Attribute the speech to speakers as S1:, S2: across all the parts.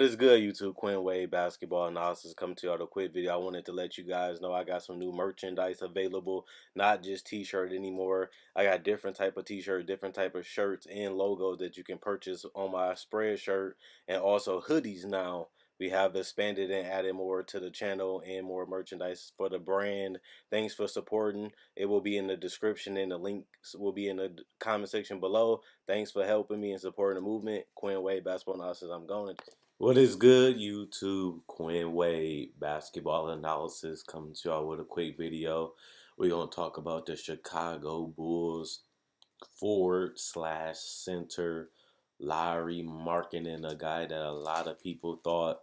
S1: is good, YouTube? Quinn Wade Basketball Analysis coming to you with a quick video. I wanted to let you guys know I got some new merchandise available, not just t-shirt anymore. I got different type of t-shirt, different type of shirts and logos that you can purchase on my spread shirt, and also hoodies now. We have expanded and added more to the channel and more merchandise for the brand. Thanks for supporting. It will be in the description and the links will be in the comment section below. Thanks for helping me and supporting the movement. Quinn Wade Basketball Analysis. I'm going. What is good, YouTube? Quinn Wade Basketball Analysis coming to y'all with a quick video. We're going to talk about the Chicago Bulls forward slash center Lauri Markkanen, a guy that a lot of people thought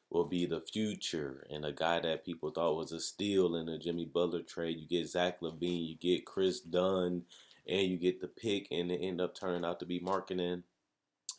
S1: will be the future, and a guy that people thought was a steal in the Jimmy Butler trade. You get Zach LaVine, you get Chris Dunn, and you get the pick, and it end up turning out to be Markkanen.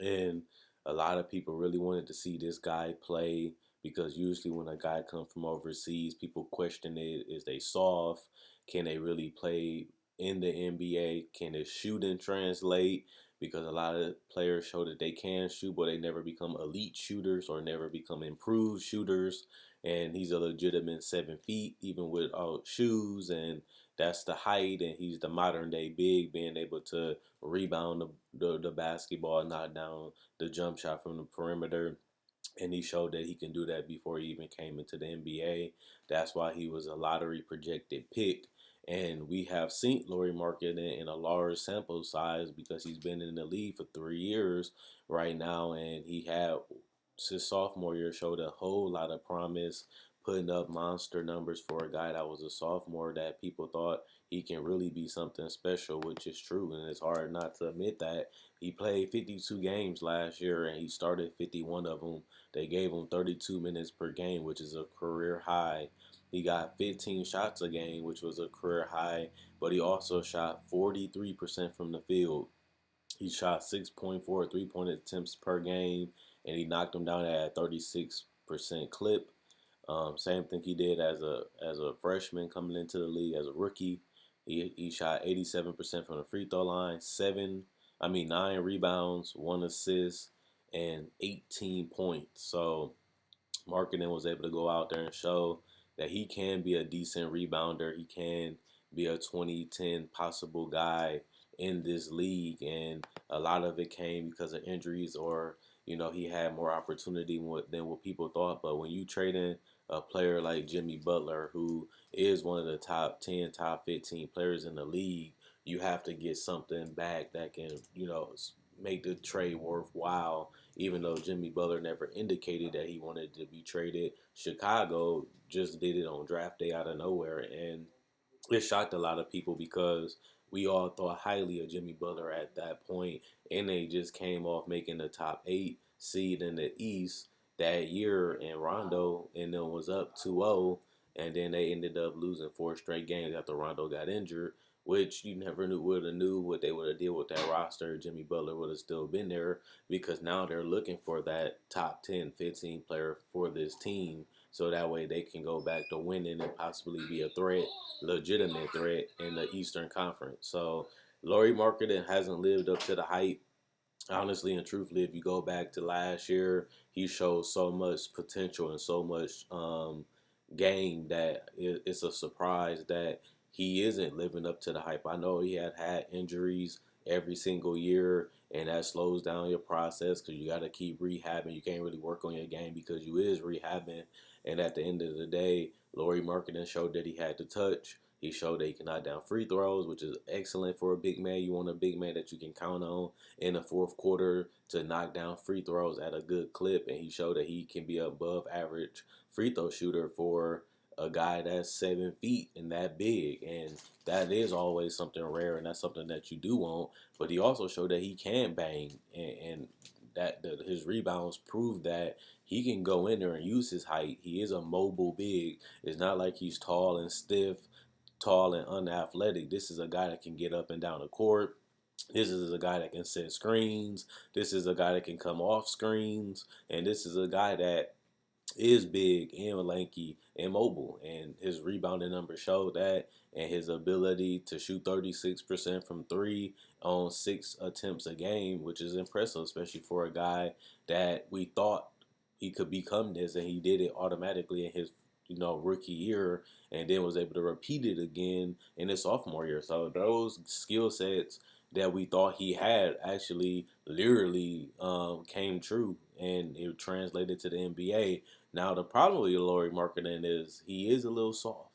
S1: And a lot of people really wanted to see this guy play because usually when a guy comes from overseas, people question it. Is they soft? Can they really play in the NBA? Can his shooting translate? Because a lot of players show that they can shoot, but they never become elite shooters or never become improved shooters. And he's a legitimate 7 feet, even without shoes. And that's the height. And he's the modern day big, being able to rebound the basketball, knock down the jump shot from the perimeter. And he showed that he can do that before he even came into the NBA. That's why he was a lottery projected pick. And we have seen Lauri Markkanen in a large sample size because he's been in the league for 3 years right now. And he had his sophomore year showed a whole lot of promise, putting up monster numbers for a guy that was a sophomore that people thought he can really be something special, which is true. And it's hard not to admit that. He played 52 games last year and he started 51 of them. They gave him 32 minutes per game, which is a career high. He got 15 shots a game, which was a career high, but he also shot 43% from the field. He shot 6.4 three-point attempts per game, and he knocked them down at a 36% clip. Same thing he did as a freshman coming into the league as a rookie. He shot 87% from the free throw line, 9 rebounds, 1 assist, and 18 points. So Markkanen was able to go out there and show that he can be a decent rebounder. He can be a 2010 possible guy in this league, and a lot of it came because of injuries or he had more opportunity than what people thought. But when you trade in a player like Jimmy Butler, who is one of the top 10, top 15 players in the league, you have to get something back that can make the trade worthwhile. Even though Jimmy Butler never indicated that he wanted to be traded, Chicago just did it on draft day out of nowhere, and it shocked a lot of people because we all thought highly of Jimmy Butler at that point, and they just came off making the top 8 seed in the East that year, and Rondo and then was up 2-0, and then they ended up losing 4 straight games after Rondo got injured, which you never would have knew what they would have did with that roster. Jimmy Butler would have still been there because now they're looking for that top 10, 15 player for this team, so that way they can go back to winning and possibly be a threat, legitimate threat in the Eastern Conference. So Lauri Markkanen hasn't lived up to the hype. Honestly and truthfully, if you go back to last year, he showed so much potential and so much game that it's a surprise that he isn't living up to the hype. I know he had injuries every single year, and that slows down your process because you got to keep rehabbing. You can't really work on your game because you is rehabbing. And at the end of the day, Lauri Markkanen showed that he had the touch. He showed that he can knock down free throws, which is excellent for a big man. You want a big man that you can count on in the fourth quarter to knock down free throws at a good clip. And he showed that he can be above average free throw shooter for a guy that's 7 feet and that big. And that is always something rare, and that's something that you do want. But he also showed that he can bang, and that his rebounds prove that he can go in there and use his height. He is a mobile big. It's not like he's tall and stiff, tall and unathletic. This is a guy that can get up and down the court. This is a guy that can set screens. This is a guy that can come off screens. And this is a guy that is big and lanky and mobile. And his rebounding numbers show that. And his ability to shoot 36% from 3 on 6 attempts a game, which is impressive, especially for a guy that we thought he could become this, and he did it automatically in his rookie year, and then was able to repeat it again in his sophomore year. So those skill sets that we thought he had actually literally came true, and it translated to the NBA. Now the problem with Lauri Markkanen is he is a little soft.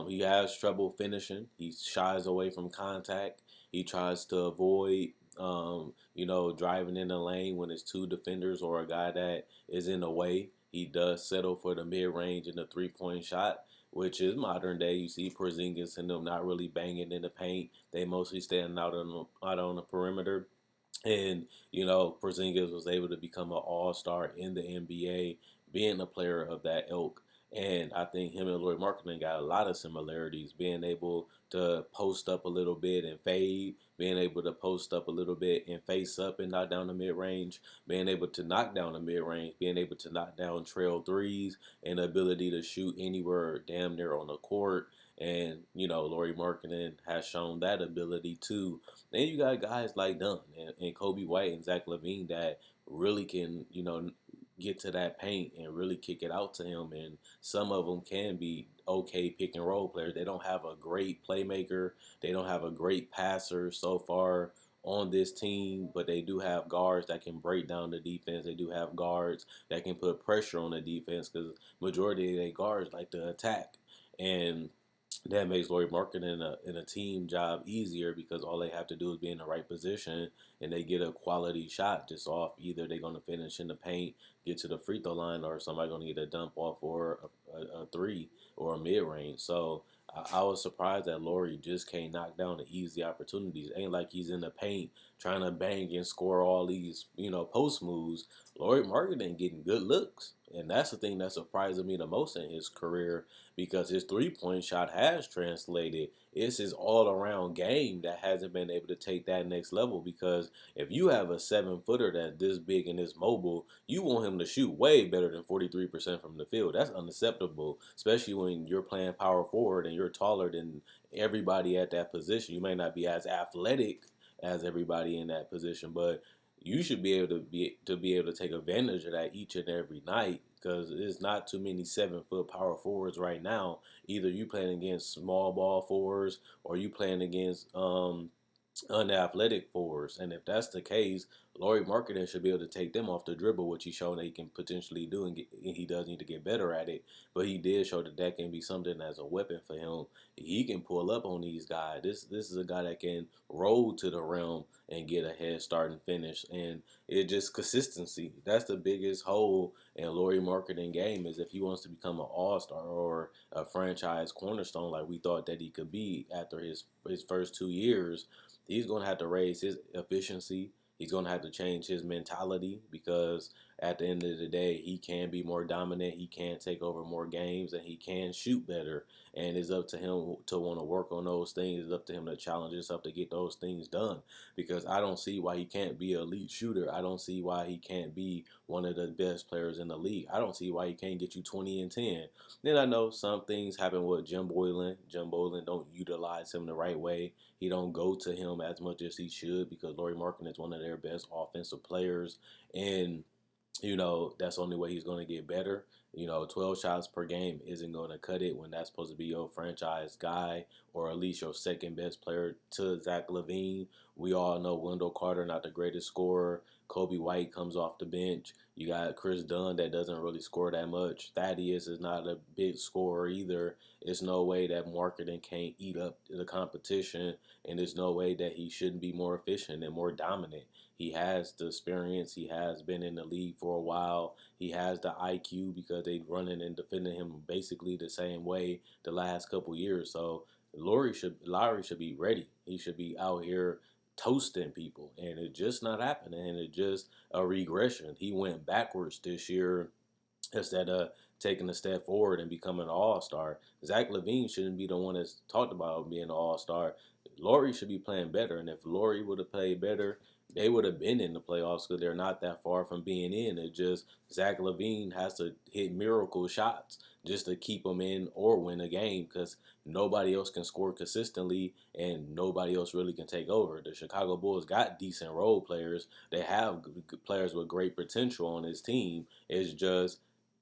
S1: He has trouble finishing. He shies away from contact. He tries to avoid, driving in the lane when it's two defenders or a guy that is in the way. He does settle for the mid range and the 3-point shot, which is modern day. You see Porzingis and them not really banging in the paint. They mostly standing out on the perimeter. And, Porzingis was able to become an all-star in the NBA, being a player of that ilk. And I think him and Lauri Markkanen got a lot of similarities, being able to post up a little bit and fade, being able to post up a little bit and face up and knock down the mid-range, being able to knock down the mid-range, being able to knock down trail threes, and the ability to shoot anywhere damn near on the court. And, Lauri Markkanen has shown that ability too. Then you got guys like Dunn and Kobe White and Zach LaVine that really can, get to that paint and really kick it out to him. And some of them can be okay pick and roll players. They don't have a great playmaker. They don't have a great passer so far on this team, but they do have guards that can break down the defense. They do have guards that can put pressure on the defense because majority of their guards like to attack. And that makes Lauri Markkanen in a team job easier because all they have to do is be in the right position and they get a quality shot just off. Either they're going to finish in the paint, get to the free throw line, or somebody going to get a dump off or a three or a mid range. So I was surprised that Lauri just can't knock down the easy opportunities. Ain't like he's in the paint trying to bang and score all these post moves. Lauri Markkanen getting good looks. And that's the thing that surprised me the most in his career because his 3-point shot has translated. It's his all around game that hasn't been able to take that next level because if you have a 7-footer that's this big and this mobile, you want him to shoot way better than 43% from the field. That's unacceptable, especially when you're playing power forward and you're taller than everybody at that position. You may not be as athletic as everybody in that position, but you should be able to be able to take advantage of that each and every night because there's not too many 7-foot power forwards right now. Either you playing against small ball forwards or you playing against unathletic forwards. And if that's the case, Lauri Markkanen should be able to take them off the dribble, which he's shown that he can potentially do, and he does need to get better at it. But he did show that that can be something as a weapon for him. He can pull up on these guys. This is a guy that can roll to the rim and get a head start and finish. And it just consistency. That's the biggest hole in Lauri Markkanen game is if he wants to become an all-star or a franchise cornerstone like we thought that he could be after his first 2 years. He's going to have to raise his efficiency. He's going to have to change his mentality because at the end of the day, he can be more dominant. He can take over more games and he can shoot better. And it's up to him to want to work on those things. It's up to him to challenge himself to get those things done because I don't see why he can't be an elite shooter. I don't see why he can't be one of the best players in the league. I don't see why he can't get you 20 and 10. Then I know some things happen with Jim Boylan. Jim Boylan don't utilize him the right way. He don't go to him as much as he should because Lauri Markkanen is one of their best offensive players. And that's the only way he's going to get better. 12 shots per game isn't going to cut it when that's supposed to be your franchise guy or at least your second best player to Zach LaVine. We all know Wendell Carter, not the greatest scorer. Kobe White comes off the bench. You got Chris Dunn that doesn't really score that much. Thaddeus is not a big scorer either. It's no way that Markkanen can't eat up the competition, and there's no way that he shouldn't be more efficient and more dominant. He has the experience. He has been in the league for a while. He has the IQ because they've running and defending him basically the same way the last couple years. So Lauri should be ready. He should be out here toasting people, and it's just not happening. And it's just a regression. He went backwards this year instead of taking a step forward and becoming an all-star. Zach LaVine shouldn't be the one that's talked about being an all-star. Lauri should be playing better. And if Lauri would have played better, they would have been in the playoffs because they're not that far from being in. It's just Zach LaVine has to hit miracle shots just to keep them in or win a game because nobody else can score consistently and nobody else really can take over. The Chicago Bulls got decent role players. They have players with great potential on his team. It's just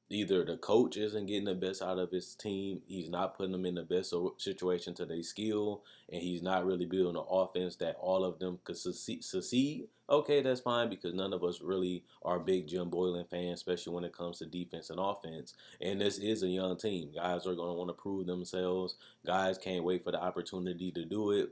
S1: either the coach isn't getting the best out of his team, he's not putting them in the best situation to their skill, and he's not really building an offense that all of them could succeed. Okay, that's fine because none of us really are big Jim Boylan fans, especially when it comes to defense and offense. And this is a young team. Guys are going to want to prove themselves. Guys can't wait for the opportunity to do it.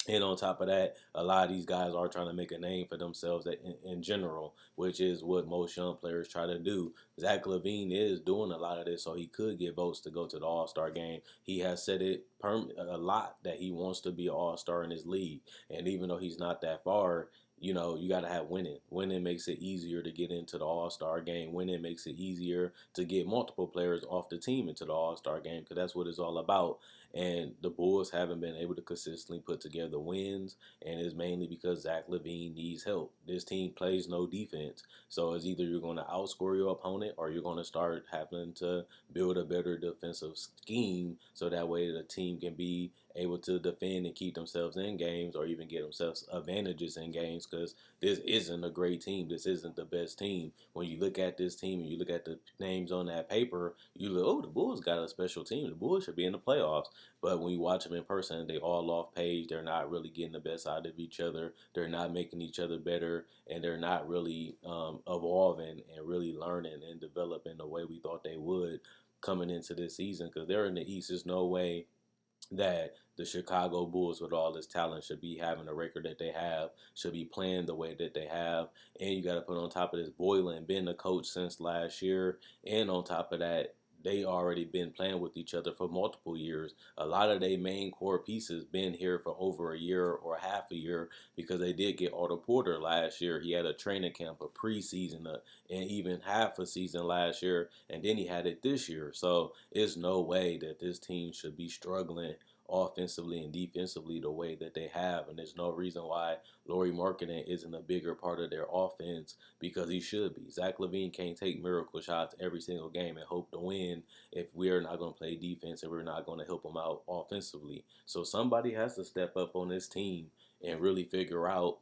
S1: And on top of that, a lot of these guys are trying to make a name for themselves in general, which is what most young players try to do. Zach LaVine is doing a lot of this, so he could get votes to go to the All Star game. He has said it a lot that he wants to be an All Star in his league, and even though he's not that far, you got to have winning. Winning makes it easier to get into the All Star game. Winning makes it easier to get multiple players off the team into the All Star game because that's what it's all about. And the Bulls haven't been able to consistently put together wins, and it's mainly because Zach LaVine needs help. This team plays no defense, so it's either you're going to outscore your opponent or you're going to start having to build a better defensive scheme so that way the team can be able to defend and keep themselves in games or even get themselves advantages in games because this isn't a great team. This isn't the best team. When you look at this team and you look at the names on that paper, you look, oh, the Bulls got a special team. The Bulls should be in the playoffs. But when you watch them in person, they all off page. They're not really getting the best out of each other. They're not making each other better, and they're not really evolving and really learning and developing the way we thought they would coming into this season. Because they're in the East, there's no way that the Chicago Bulls, with all this talent, should be having a record that they have, should be playing the way that they have. And you got to put on top of this Boylan, been the coach since last year. And on top of that, they already been playing with each other for multiple years. A lot of their main core pieces been here for over a year or half a year because they did get Otto Porter last year. He had a training camp, a preseason, and even half a season last year, and then he had it this year. So it's no way that this team should be struggling offensively and defensively the way that they have. And there's no reason why Lauri Markkanen isn't a bigger part of their offense because he should be. Zach LaVine can't take miracle shots every single game and hope to win if we're not going to play defense and we're not going to help them out offensively. So somebody has to step up on this team and really figure out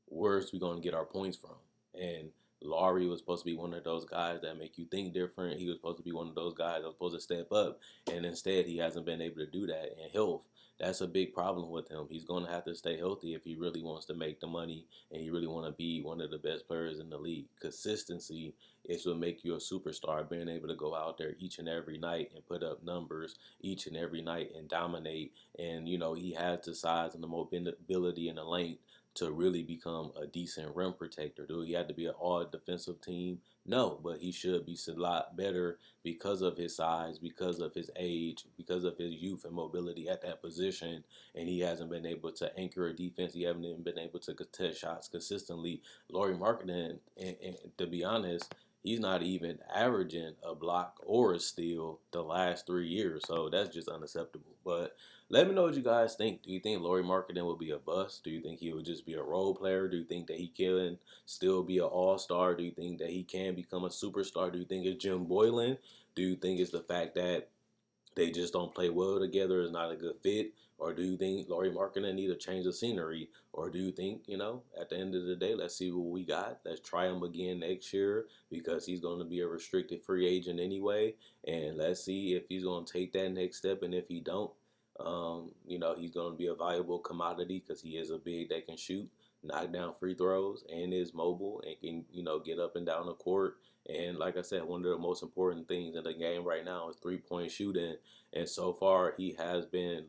S1: where's we going to get our points from. And Lauri was supposed to be one of those guys that make you think different. He was supposed to be one of those guys that was supposed to step up, and instead he hasn't been able to do that. And health, that's a big problem with him. He's going to have to stay healthy if he really wants to make the money and he really want to be one of the best players in the league. Consistency is what make you a superstar. Being able to go out there each and every night and put up numbers each and every night and dominate. And he has the size and the mobility and the length to really become a decent rim protector. Do he have to be an all defensive team? No, but he should be a lot better because of his size, because of his age, because of his youth and mobility at that position. And he hasn't been able to anchor a defense. He hasn't even been able to contest shots consistently. Lauri Markkanen, and to be honest, he's not even averaging a block or a steal the last 3 years. So that's just unacceptable. But let me know what you guys think. Do you think Lauri Markkanen will be a bust? Do you think he will just be a role player? Do you think that he can still be an all-star? Do you think that he can become a superstar? Do you think it's Jim Boylan? Do you think it's the fact that they just don't play well together, is not a good fit? Or do you think Lauri Markkanen need a change of scenery? Or do you think, at the end of the day, let's see what we got. Let's try him again next year because he's going to be a restricted free agent anyway. And let's see if he's going to take that next step. And if he don't, he's going to be a valuable commodity because he is a big that can shoot, knock down free throws, and is mobile and can, get up and down the court. And like I said, one of the most important things in the game right now is three-point shooting. And so far, he has been,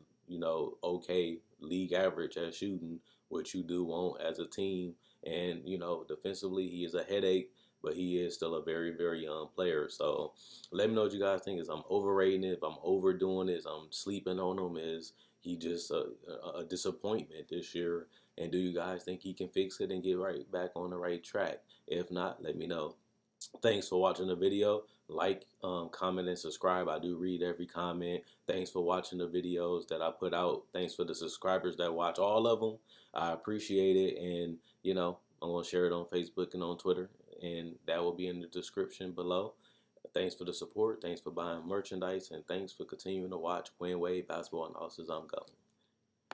S1: okay, league average at shooting, which you do want as a team. And, defensively, he is a headache, but he is still a very, very young player. So let me know what you guys think. Is I'm overrating it? If I'm overdoing it? Is I'm sleeping on him? Is he just a disappointment this year? And do you guys think he can fix it and get right back on the right track? If not, let me know. Thanks for watching the video. Like, comment, and subscribe. I do read every comment. Thanks for watching the videos that I put out. Thanks for the subscribers that watch all of them. I appreciate it. And, I'm going to share it on Facebook and on Twitter. And that will be in the description below. Thanks for the support. Thanks for buying merchandise. And thanks for continuing to watch Win Wade Basketball Analysis. I'm going.